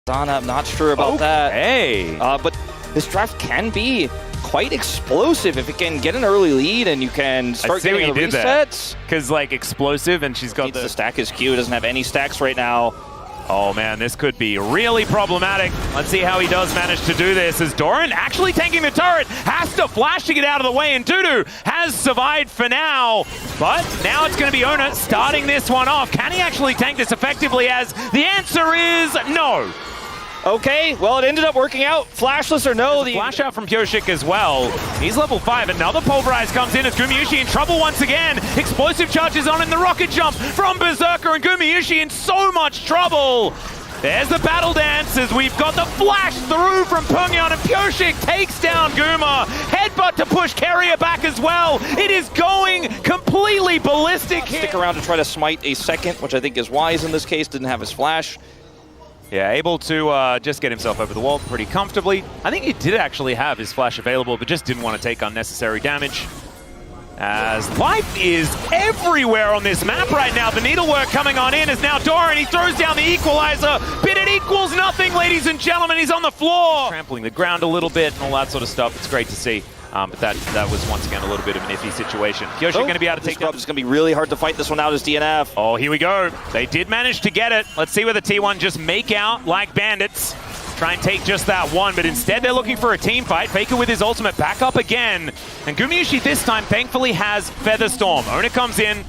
Donna, I'm not sure about that. But this draft can be quite explosive if it can get an early lead and you can start getting the resets. Because like explosive, and she's got the stack is Q. Doesn't have any stacks right now. Oh man, this could be really problematic. Let's see how he does manage to do this, as Doran actually tanking the turret, has to flash to get out of the way, and Dudu has survived for now. But now it's going to be Ona starting this one off. Can he actually tank this effectively, as the answer is no. Okay, well, it ended up working out. Flashless or no. The flash out from Pyoshik as well. He's level 5. Another Pulverize comes in as Gumayusi in trouble once again. Explosive charges on in the rocket jump from Berserker, and Gumayusi in so much trouble. There's the battle dance as we've got the flash through from Pungyan, and Pyoshik takes down Guma. Headbutt to push Carrier back as well. It is going completely ballistic here. Stick around to try to smite a second, which I think is wise in this case. Didn't have his flash. Yeah, able to just get himself over the wall pretty comfortably. I think he did actually have his flash available, but just didn't want to take unnecessary damage. As life is everywhere on this map right now. The needlework coming on in is now Doran. He throws down the equalizer, but it equals nothing, ladies and gentlemen. He's on the floor. Trampling the ground a little bit and all that sort of stuff. It's great to see. But that was once again a little bit of an iffy situation. Pyoshik going to be able to take that. It's going to be really hard to fight this one out as DNF. Oh, here we go. They did manage to get it. Let's see whether T1 just make out like bandits. Try and take just that one, but instead they're looking for a team fight. Faker with his ultimate back up again. And Gumayusi this time thankfully has Featherstorm. Ona comes in.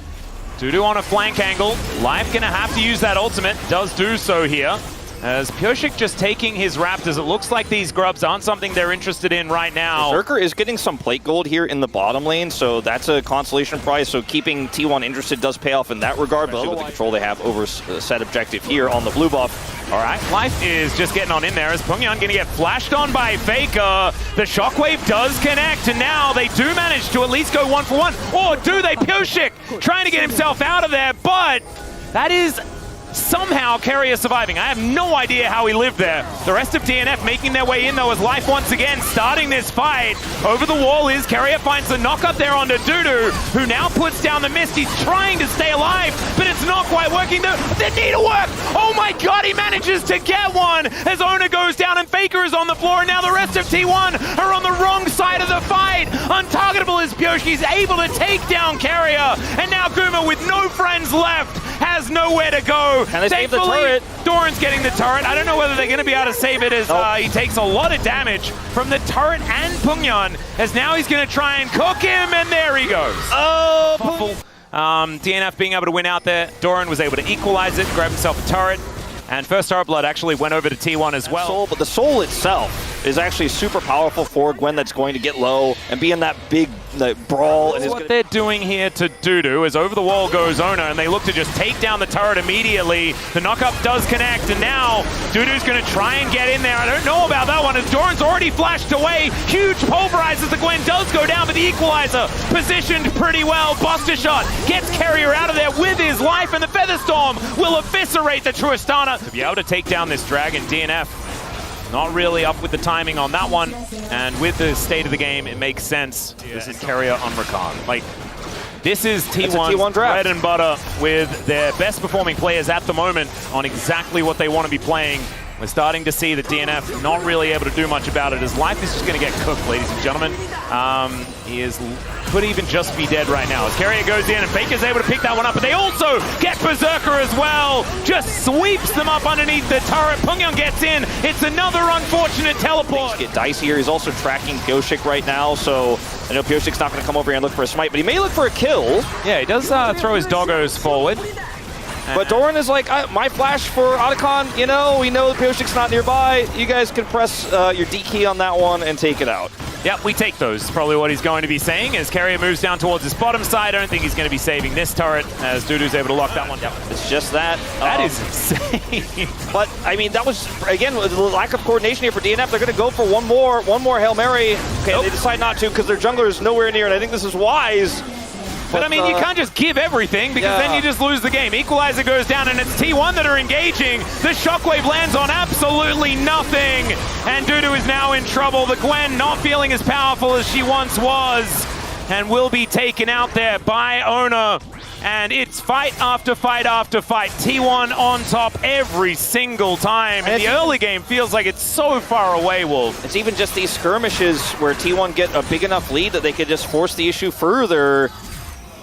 Dudu on a flank angle. Life going to have to use that ultimate. Does do so here. As Pyoshik just taking his Raptors, it looks like these grubs aren't something they're interested in right now. Berserker is getting some plate gold here in the bottom lane, so that's a consolation prize. So keeping T1 interested does pay off in that regard, but with the control they have over a set objective here on the blue buff. All right, Life is just getting on in there as Pungyan going to get flashed on by Faker. The shockwave does connect, and now they do manage to at least go 1-for-1. Or do they? Pyoshik trying to get himself out of there, but that is somehow Carrier surviving. I have no idea how he lived there. The rest of DNF making their way in though, as Life once again starting this fight. Over the wall is Carrier, finds the knock up there onto Dudu, who now puts down the mist. He's trying to stay alive, but it's not quite working. The needlework! Oh my god, he manages to get one as Ona goes down and Faker is on the floor, and now the rest of T1 are on the wrong side of the fight. Untargetable as Pyoshi's able to take down Carrier, and now Guma with no friends left has nowhere to go. And they save the turret. Doran's getting the turret. I don't know whether they're going to be able to save it as he takes a lot of damage from the turret and Pungyan, as now he's going to try and cook him, and there he goes. Oh, DNF being able to win out there. Doran was able to equalize it, grab himself a turret, and first turret blood actually went over to T1 as well. But the soul itself is actually super powerful for Gwen that's going to get low and be in that big brawl. And what they're doing here to Dudu is over the wall goes Ona, and they look to just take down the turret immediately. The knockup does connect, and now Dudu's going to try and get in there. I don't know about that one, as Doran's already flashed away. Huge pulverize as the Gwen does go down, but the equalizer positioned pretty well. Buster shot gets Carrier out of there with his life, and the Featherstorm will eviscerate the Tristana. To be able to take down this dragon, DNF not really up with the timing on that one, and with the state of the game, it makes sense. Yeah. This is Carrier on Rakan. Like, this is T1's bread and butter with their best performing players at the moment on exactly what they want to be playing. We're starting to see the DNF not really able to do much about it, as Life is just going to get cooked, ladies and gentlemen. He could even just be dead right now. As Carrier goes in and Faker's able to pick that one up, but they also get Berserker as well. Just sweeps them up underneath the turret. Pungyan gets in. It's another unfortunate teleport. Things get dicey here. He's also tracking Pyoshik right now, so I know Pyoshik's not going to come over here and look for a smite, but he may look for a kill. Yeah, he does throw his doggos forward. But Doran is like, my flash for Otacon, you know, we know Pyoshik's not nearby. You guys can press your D key on that one and take it out. Yep, we take those. Probably what he's going to be saying as Carrier moves down towards his bottom side. I don't think he's going to be saving this turret, as Dudu's able to lock that one down. It's just that. That is insane. But, I mean, that was, again, with the lack of coordination here for DNF. They're going to go for one more Hail Mary. Okay, They decide not to because their jungler is nowhere near, and I think this is wise. But I mean, you can't just give everything, because then you just lose the game. Equalizer goes down, and it's T1 that are engaging. The shockwave lands on absolutely nothing, and Dudu is now in trouble. The Gwen not feeling as powerful as she once was, and will be taken out there by Ona. And it's fight after fight after fight. T1 on top every single time. And the early game feels like it's so far away, Wolf. It's even just these skirmishes where T1 get a big enough lead that they could just force the issue further.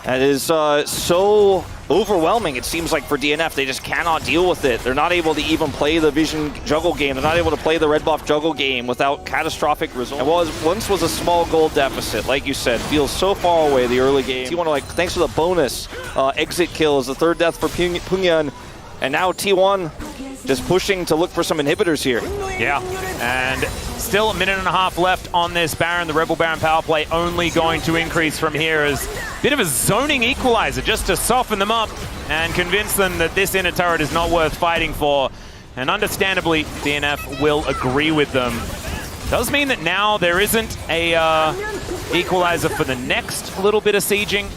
That is so overwhelming, it seems like, for DNF. They just cannot deal with it. They're not able to even play the vision juggle game. They're not able to play the red buff juggle game without catastrophic results. And what once was a small goal deficit, like you said, feels so far away the early game. T1 like, thanks for the bonus exit kill, is the third death for Pungyan. And now T1 just pushing to look for some inhibitors here. Yeah, and still a minute and a half left on this Baron. The Rebel Baron power play only going to increase from here as a bit of a zoning equalizer just to soften them up and convince them that this inner turret is not worth fighting for. And understandably, DNF will agree with them. Does mean that now there isn't a equalizer for the next little bit of sieging.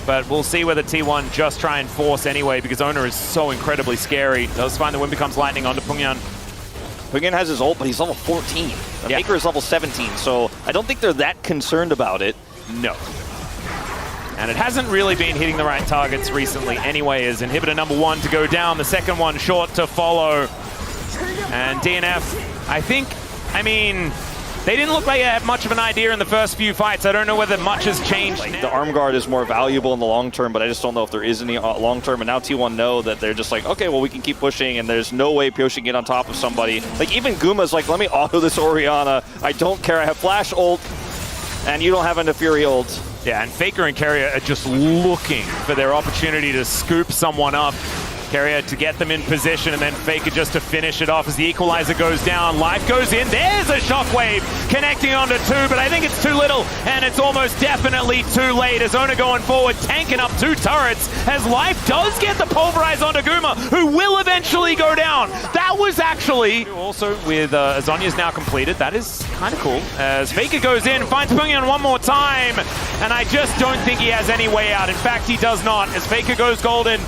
But we'll see whether T1 just try and force anyway, because Owner is so incredibly scary. Does find the Wind Becomes Lightning onto Pungyan. Pungyan has his ult, but he's level 14. The Faker is level 17, so I don't think they're that concerned about it. No. And it hasn't really been hitting the right targets recently anyway, as inhibitor number 1 to go down, the second one short to follow. And DNF, I mean, they didn't look like they had much of an idea in the first few fights. I don't know whether much has changed. The arm guard is more valuable in the long term, but I just don't know if there is any long term. And now T1 know that they're just like, okay, well, we can keep pushing, and there's no way Pyoshi can get on top of somebody. Like, even Guma's like, let me auto this Orianna. I don't care. I have flash ult, and you don't have a Fury ult. Yeah, and Faker and Carrier are just looking for their opportunity to scoop someone up. Carrier to get them in position, and then Faker just to finish it off as the equalizer goes down. Life goes in. There's a shockwave connecting onto 2, but I think it's too little, and it's almost definitely too late. As Owner going forward, tanking up 2 turrets, as Life does get the pulverize onto Guma, who will eventually go down. That was actually also with Azonia's now completed. That is kind of cool. As Faker goes in, finds Pungyan one more time, and I just don't think he has any way out. In fact, he does not, as Faker goes golden.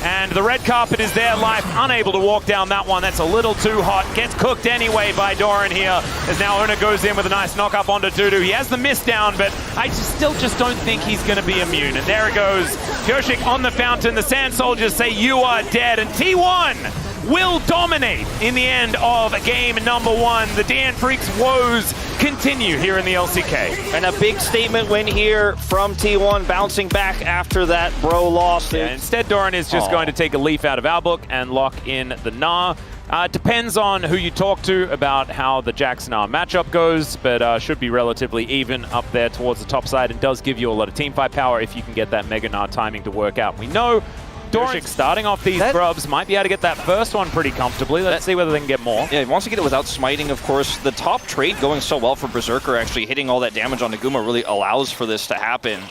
And the red carpet is there. Life unable to walk down that one. That's a little too hot. Gets cooked anyway by Doran here. As now Owner goes in with a nice knock up onto Dudu. He has the miss down, but I still just don't think he's going to be immune. And there it goes. Pyoshik on the fountain. The Sand Soldiers say you are dead. And T1 will dominate in the end of game number 1. The DN Freecs woes continue here in the LCK. And a big statement win here from T1, bouncing back after that bro loss. Yeah, instead, Doran is just going to take a leaf out of our book and lock in the Gnar. Depends on who you talk to about how the Jax-Gnar matchup goes, but should be relatively even up there towards the top side, and does give you a lot of teamfight power if you can get that Mega Gnar timing to work out. We know Doran starting off these grubs might be able to get that first one pretty comfortably. Let's see whether they can get more. Yeah, he wants to get it without smiting, of course. The top trade going so well for Berserker, actually hitting all that damage on Naguma really allows for this to happen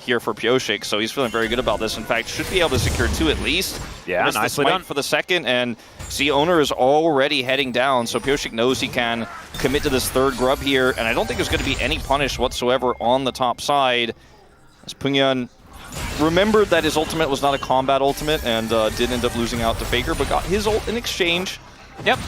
here for Pyoshik. So he's feeling very good about this. In fact, should be able to secure 2 at least. Yeah, nicely done for the second, and see, Owner is already heading down, so Pyoshik knows he can commit to this third grub here, and I don't think there's going to be any punish whatsoever on the top side. As Pungyan remembered that his ultimate was not a combat ultimate and did end up losing out to Faker, but got his ult in exchange. Yep.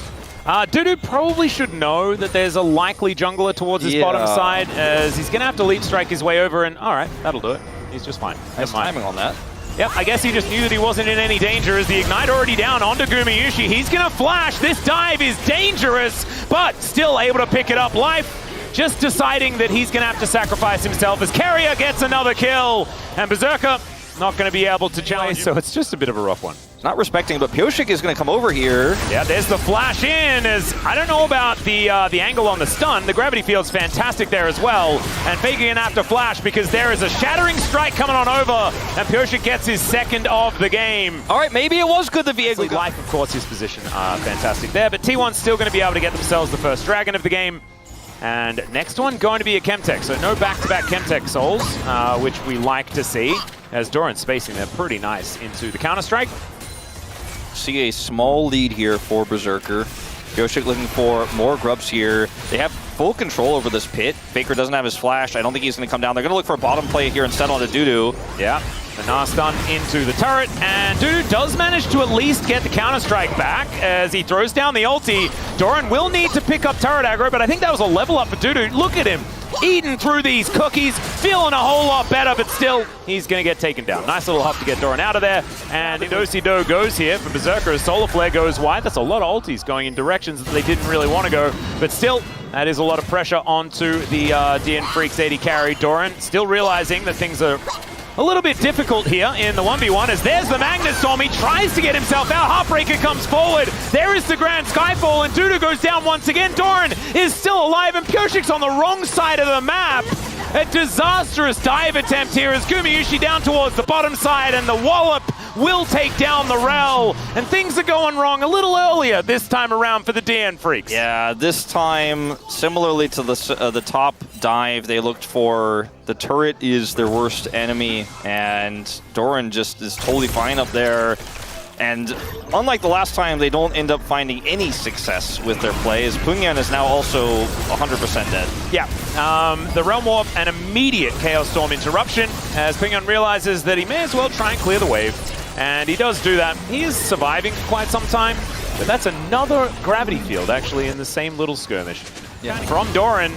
Dudu probably should know that there's a likely jungler towards his bottom side, as he's going to have to leap strike his way over, and all right, that'll do it. He's just fine. Nice timing on that. Yep, I guess he just knew that he wasn't in any danger as the Ignite already down onto Gumayushi. He's going to flash. This dive is dangerous, but still able to pick it up. Life just deciding that he's going to have to sacrifice himself as Carrier gets another kill, and Berserker not going to be able to challenge, so it's just a bit of a rough one. Not respecting, but Pyoshik is going to come over here. Yeah, there's the flash in, as I don't know about the angle on the stun. The gravity field's fantastic there as well, and Faker going to have to flash because there is a shattering strike coming on over, and Pyoshik gets his second of the game. All right, maybe it was good the Viego. Life, of course, his position fantastic there, but T1's still going to be able to get themselves the first dragon of the game. And next one going to be a Chemtech, so no back-to-back Chemtech souls, which we like to see, as Doran's spacing there pretty nice into the Counter-Strike. See a small lead here for Berserker. Pyoshik looking for more grubs here. They have full control over this pit. Faker doesn't have his flash. I don't think he's going to come down. They're going to look for a bottom play here instead on the Dudu. Yeah, the Gnar stun into the turret, and Dudu does manage to at least get the Counter-Strike back as he throws down the ulti. Doran will need to pick up turret aggro, but I think that was a level up for Dudu. Look at him. eating through these cookies, feeling a whole lot better, but still, he's going to get taken down. Nice little hop to get Doran out of there, and Do goes here for Berserker as Solar Flare goes wide. That's a lot of ultis going in directions that they didn't really want to go, but still, that is a lot of pressure onto the DN Freecs 80 carry. Doran still realizing that things are a little bit difficult here in the 1v1 as there's the Magnet Storm. He tries to get himself out. Heartbreaker comes forward. There is the Grand Skyfall, and Dudu goes down once again. Doran is still alive, and Pyoshik's on the wrong side of the map. A disastrous dive attempt here as Gumayusi down towards the bottom side, and the Wallop will take down the Rel, and things are going wrong a little earlier this time around for the DN Freecs. Yeah, this time, similarly to the top dive, they looked for the turret is their worst enemy, and Doran just is totally fine up there. And unlike the last time, they don't end up finding any success with their plays. Pungyan is now also 100% dead. Yeah, the Realm Warp, an immediate Chaos Storm interruption as Pungyan realizes that he may as well try and clear the wave. And he does do that. He is surviving for quite some time, but that's another gravity field actually in the same little skirmish. Yeah. From Doran,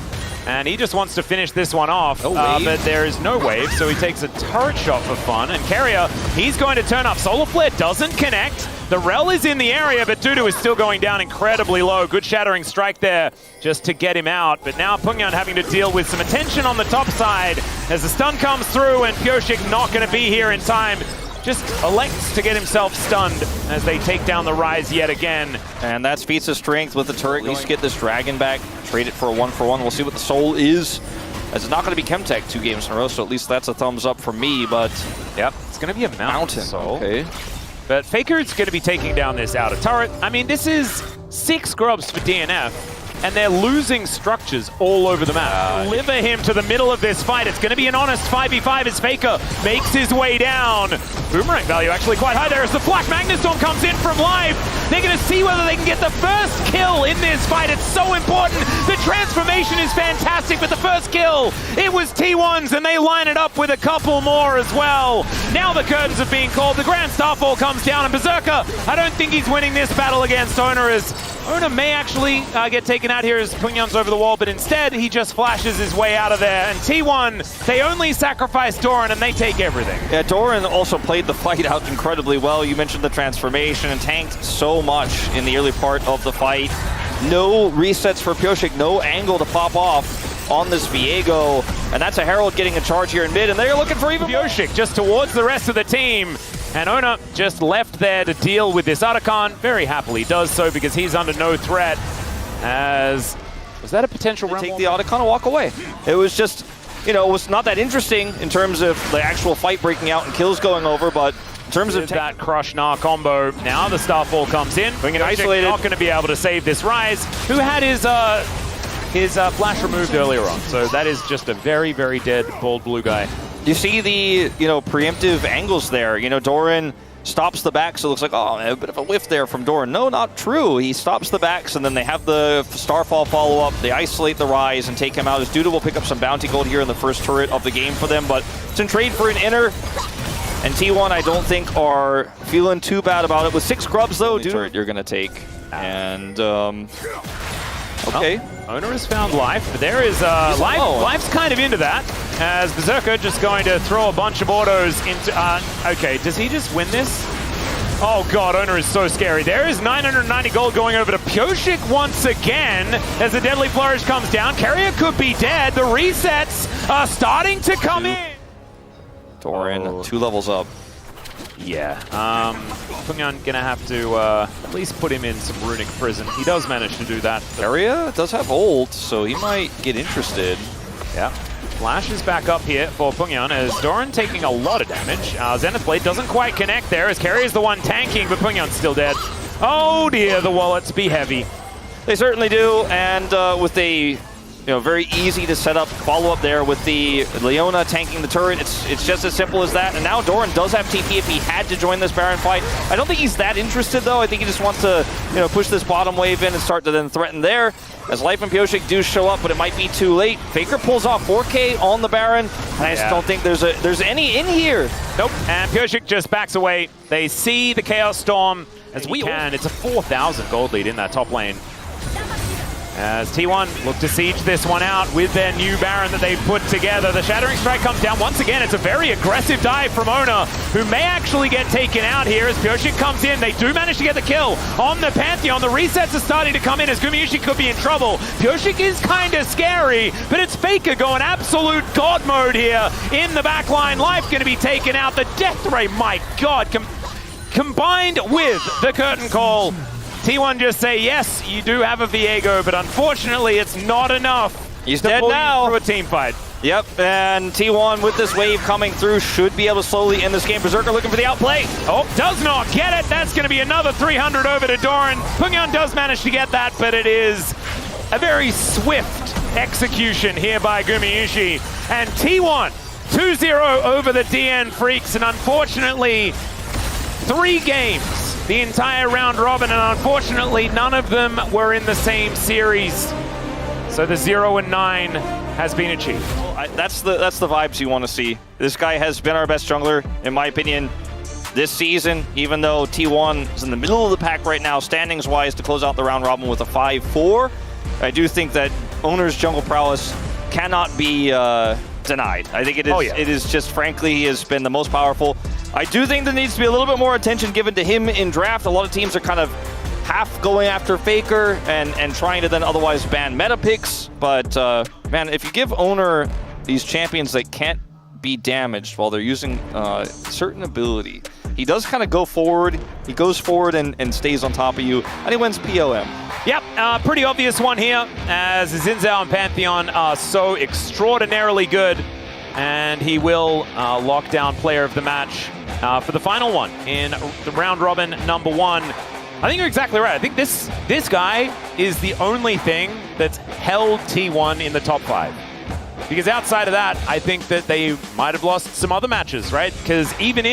and he just wants to finish this one off, but there is no wave, so he takes a turret shot for fun, and Carrier, he's going to turn up. Solar Flare doesn't connect. The Rel is in the area, but Dudu is still going down incredibly low. Good Shattering Strike there just to get him out, but now Pungyan having to deal with some attention on the top side as the stun comes through, and Pyoshik not going to be here in time. Just elects to get himself stunned as they take down the Rise yet again. And that's feats of strength with the turret. At least get this Dragon back, trade it for a 1-for-1. We'll see what the Soul is, as it's not going to be Chemtech 2 games in a row, so at least that's a thumbs up for me, but... Yep, it's going to be a Mountain Soul. Okay. But Faker's going to be taking down this outer turret. I mean, this is 6 grubs for DNF, and they're losing structures all over the map. Deliver him to the middle of this fight. It's going to be an honest 5v5 as Faker makes his way down. Boomerang value actually quite high there as the Black Magnet Storm comes in from live. They're going to see whether they can get the first kill in this fight. It's so important. The transformation is fantastic, but the first kill, it was T1's, and they line it up with a couple more as well. Now the curtains are being called. The Grand Starfall comes down, and Berserker, I don't think he's winning this battle against Owner, as Owner may actually get taken out here as Pungyan's over the wall, but instead he just flashes his way out of there. And T1, they only sacrifice Doran and they take everything. Yeah, Doran also played the fight out incredibly well. You mentioned the transformation and tanked so much in the early part of the fight. No resets for Pyoshik, no angle to pop off on this Viego. And that's a Herald getting a charge here in mid, and they're looking for even Pyoshik just towards the rest of the team. And Ona just left there to deal with this Otacon. Very happily does so because he's under no threat. As, was that a potential run? Take the Otacon and walk away. It was just, you know, it was not that interesting in terms of the actual fight breaking out and kills going over, but in terms of that Crush Gnar combo, now the Starfall comes in. Being isolated, not going to be able to save this Rise, who had his flash removed earlier on. So that is just a very, very dead bald blue guy. You see the, you know, preemptive angles there. You know, Doran stops the backs, so it looks like, oh, a bit of a whiff there from Doran. No, not true. He stops the backs, and then they have the Starfall follow-up. They isolate the Rise and take him out. As Duda will pick up some bounty gold here in the first turret of the game for them, but it's in trade for an inner. And T1, I don't think, are feeling too bad about it. With 6 grubs, though, turret you're going to take. And, okay. Owner has found life, but there is life's kind of into that, as Berserker just going to throw a bunch of autos into, okay, does he just win this? Oh god, Owner is so scary. There is 990 gold going over to Pyoshik once again, as the Deadly Flourish comes down. Carrier could be dead. The resets are starting to come in. Doran, 2 levels up. Yeah, Pungyan gonna have to at least put him in some runic prison. He does manage to do that. Area does have ult, so he might get interested. Yeah. Flash is back up here for Pungyan as Doran taking a lot of damage. Zenith Blade doesn't quite connect there as Carrier's the one tanking, but Pungyan's still dead. Oh dear, the wallets be heavy. They certainly do, and with a very easy to set up follow-up there with the Leona tanking the turret. It's just as simple as that. And now Doran does have TP if he had to join this Baron fight. I don't think he's that interested, though. I think he just wants to push this bottom wave in and start to then threaten there. As Life and Pyoshik do show up, but it might be too late. Faker pulls off 4K on the Baron, and I just don't think there's any in here. Nope, and Pyoshik just backs away. They see the Chaos Storm as we can. It's a 4,000 gold lead in that top lane. As T1 look to siege this one out with their new Baron that they've put together. The Shattering Strike comes down once again. It's a very aggressive dive from Ona, who may actually get taken out here as Pyosik comes in. They do manage to get the kill on the Pantheon. The resets are starting to come in as Gumayusi could be in trouble. Pyosik is kind of scary, but it's Faker going absolute god mode here in the backline. Life going to be taken out. The Death Ray, my god, combined with the curtain call. T1 just say, yes, you do have a Viego, but unfortunately it's not enough. He's dead now. Through a team fight. Yep, and T1 with this wave coming through should be able to slowly end this game. Berserker looking for the outplay. Oh, does not get it. That's going to be another 300 over to Doran. Pungyan does manage to get that, but it is a very swift execution here by Gumayusi. And T1, 2-0 over the DN Freecs, and unfortunately, 3 games. The entire round robin, and unfortunately none of them were in the same series. So the 0-9 has been achieved. Well, that's the vibes you want to see. This guy has been our best jungler, in my opinion, this season, even though T1 is in the middle of the pack right now, standings-wise, to close out the round robin with a 5-4. I do think that Owner's jungle prowess cannot be denied. I think it is, it is just, frankly, he has been the most powerful. I do think there needs to be a little bit more attention given to him in draft. A lot of teams are kind of half going after Faker and trying to then otherwise ban meta picks. But, man, if you give Owner these champions that can't be damaged while they're using certain ability, he does kind of go forward. He goes forward and stays on top of you, and he wins POM. Yep, pretty obvious one here, as Xin Zhao and Pantheon are so extraordinarily good. And he will lock down player of the match for the final one in the round robin number 1. I think you're exactly right. I think this guy is the only thing that's held T1 in the top 5. Because outside of that, I think that they might have lost some other matches, right? Because even in